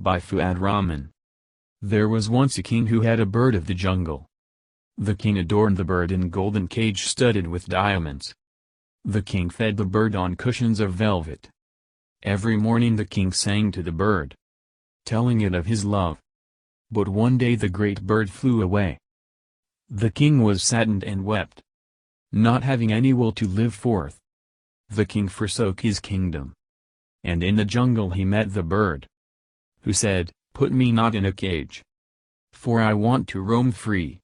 by Fuad Rahman. There was once a king who had a bird of the jungle. The king adorned the bird in golden cage studded with diamonds. The king fed the bird on cushions of velvet. Every morning the king sang to the bird, telling it of his love. But one day the great bird flew away. The king was saddened and wept, not having any will to live forth. The king forsook his kingdom. And in the jungle he met the bird, who said, "Put me not in a cage, for I want to roam free."